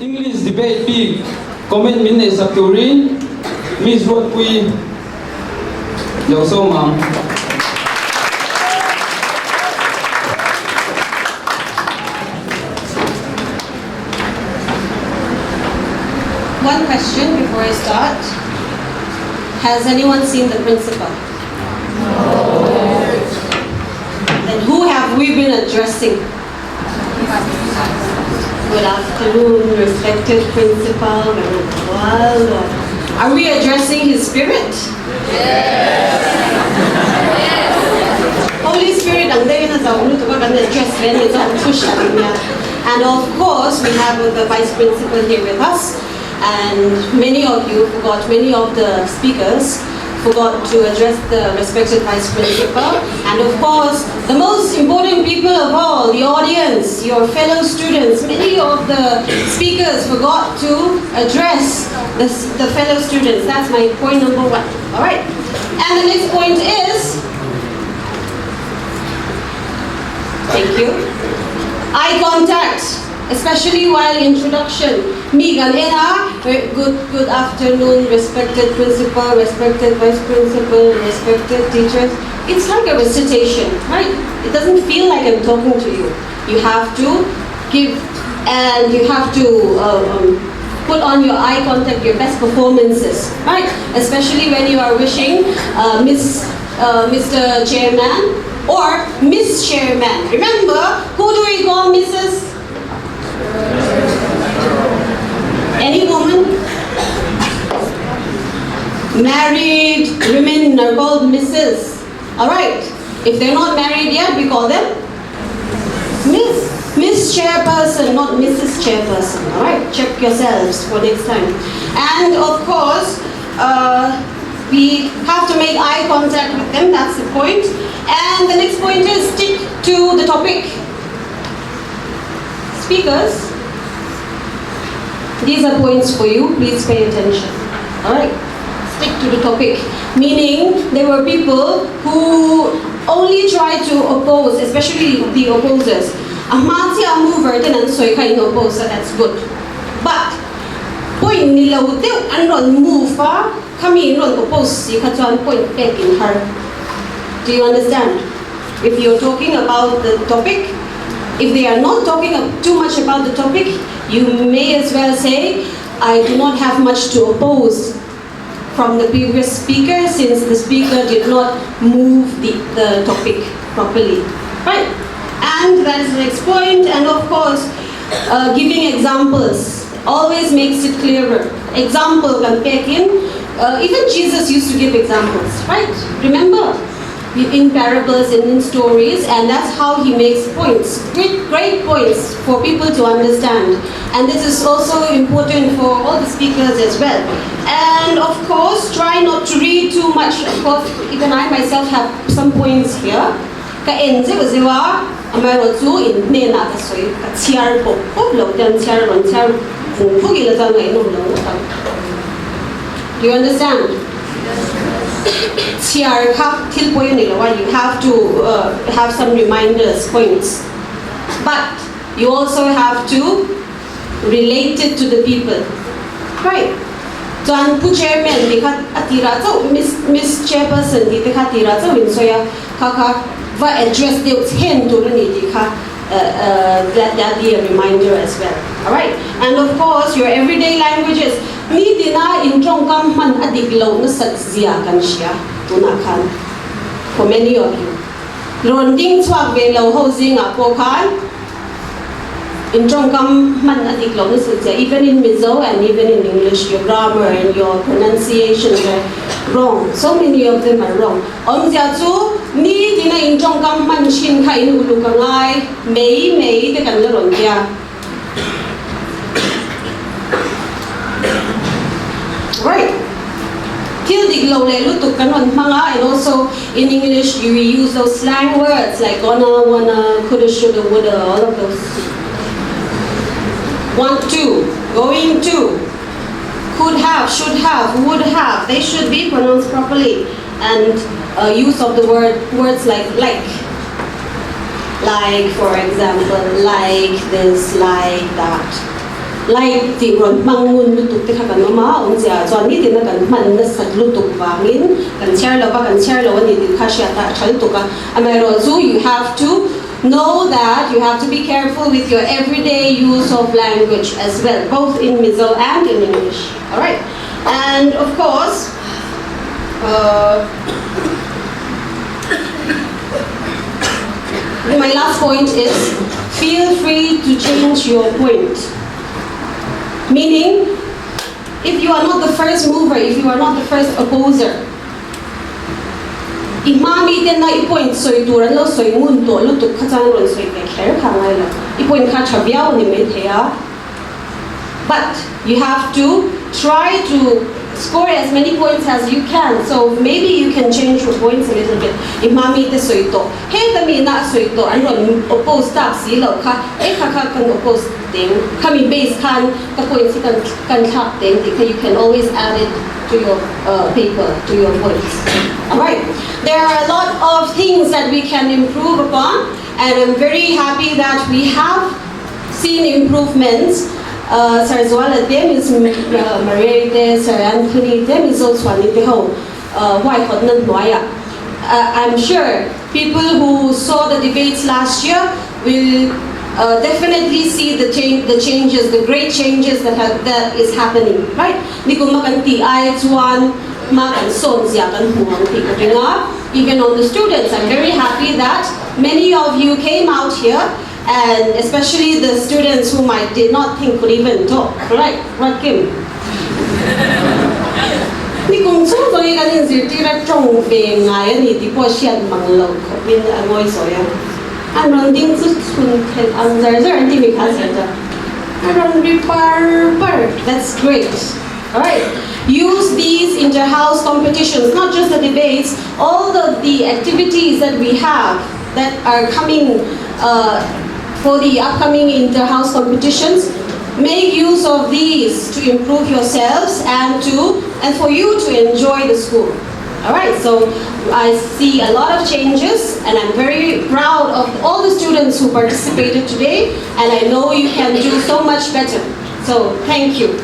English debate big comment min is up to rin Miss Ruatpuii Yo so ma'am. One question before I start. Has anyone seen the principal? No. Then who have we been addressing? Good afternoon, respected principal. Are we addressing his spirit? Yes. Holy Spirit, ang day na sa ulo to ba address when it's all push. And of course, we have the vice principal here with us. And many of you forgot, many of the speakers forgot to address the respected vice principal. And of course, the most important people of all, the audience, your fellow students, many of the speakers forgot to address the fellow students. That's my point number one. All right. And the next point is, thank you, eye contact. Especially while introduction. Good afternoon, respected principal, respected vice principal, respected teachers. It's like a recitation, right? It doesn't feel like I'm talking to you. You have to give, and you have to put on your eye contact, your best performances, right? Especially when you are wishing Mr. Chairman or Miss Chairman. Remember, who do we call Mrs.? Any woman? Married women are called Mrs. Alright, if they're not married yet, we call them Miss. Miss Chairperson, not Mrs. Chairperson. Alright, check yourselves for next time. And of course, we have to make eye contact with them, that's the point. And the next point is stick to the topic. Speakers, these are points for you, please pay attention. Alright, stick to the topic. Meaning, there were people who only tried to oppose, especially the opposers. Ahmati mover didn't so you can oppose, so that's good. But, point nila util and move come in oppose, you can point back in her. Do you understand? If you're talking about the topic, if they are not talking too much about the topic, you may as well say, I do not have much to oppose from the previous speaker since the speaker did not move the topic properly. Right? And that is the next point. And of course, giving examples always makes it clearer. Example, even Jesus used to give examples, right? Remember? In parables and in stories, and that's how he makes points, great points for people to understand. And this is also important for all the speakers as well. And of course, try not to read too much. Of course, even I myself have some points here. Do you understand? You have to have some reminders, points. But you also have to relate it to the people. Right? So, Anpu Chairman, Miss Chairperson, address that be a reminder as well. Alright? And of course, your everyday languages. Ni dina in man adiglaw na sadziya kan siya tunakan. For many of you. Ronding swag velaw housing apo kan. In man adiglaw na sadziya. Even in Mizo and even in English, your grammar and your pronunciations are wrong. So many of them are wrong. Omziatu ni dina in man shin ka in ulukangay may de kan larondia. Right. And also in English you use those slang words like gonna, wanna, coulda, shoulda, woulda, all of those. Want to, going to, could have, should have, would have, they should be pronounced properly. And use of the words like. Like, for example, like this, like that. like the ron mangun lutuk te khakan mama onja chuan ni tin kan man na sat lutuk wangin kan share lo ni tin khashia ta thal tuka amero zu you have to know that you have to be careful with your everyday use of language as well, both in Mizo and in English. All right, and of course. My last point is, feel free to change your point. Meaning, if you are not the first mover, if you are not the first opposer, imami ten na ipoint soy turan lo soy munto lutuk kachang ron soy kher khangai la ipoint kha chabiao ni me thea. But you have to try to score as many points as you can. So maybe you can change your points a little bit. Imami te soy to he tami na soy to an ron oppose tap si lo kha kha kan oppose ding kami base kan ka points kan thap ding you can always add it to your paper, to your points. Alright, there are a lot of things that we can improve upon, and I'm very happy that we have seen improvements. Sir Zwala, them is Maria, Sir Anthony, them is also one in the home. I'm sure people who saw the debates last year will definitely see the changes, the great changes that is happening, right? Even on the students, I'm very happy that many of you came out here, and especially the students whom I did not think could even talk, right? Right, Kim? I'm running to that's great. Alright. Use these inter-house competitions, not just the debates, all of the activities that we have that are coming for the upcoming inter-house competitions. Make use of these to improve yourselves and for you to enjoy the school. Alright, so I see a lot of changes, and I'm very proud of all the students who participated today, and I know you can do so much better. So thank you.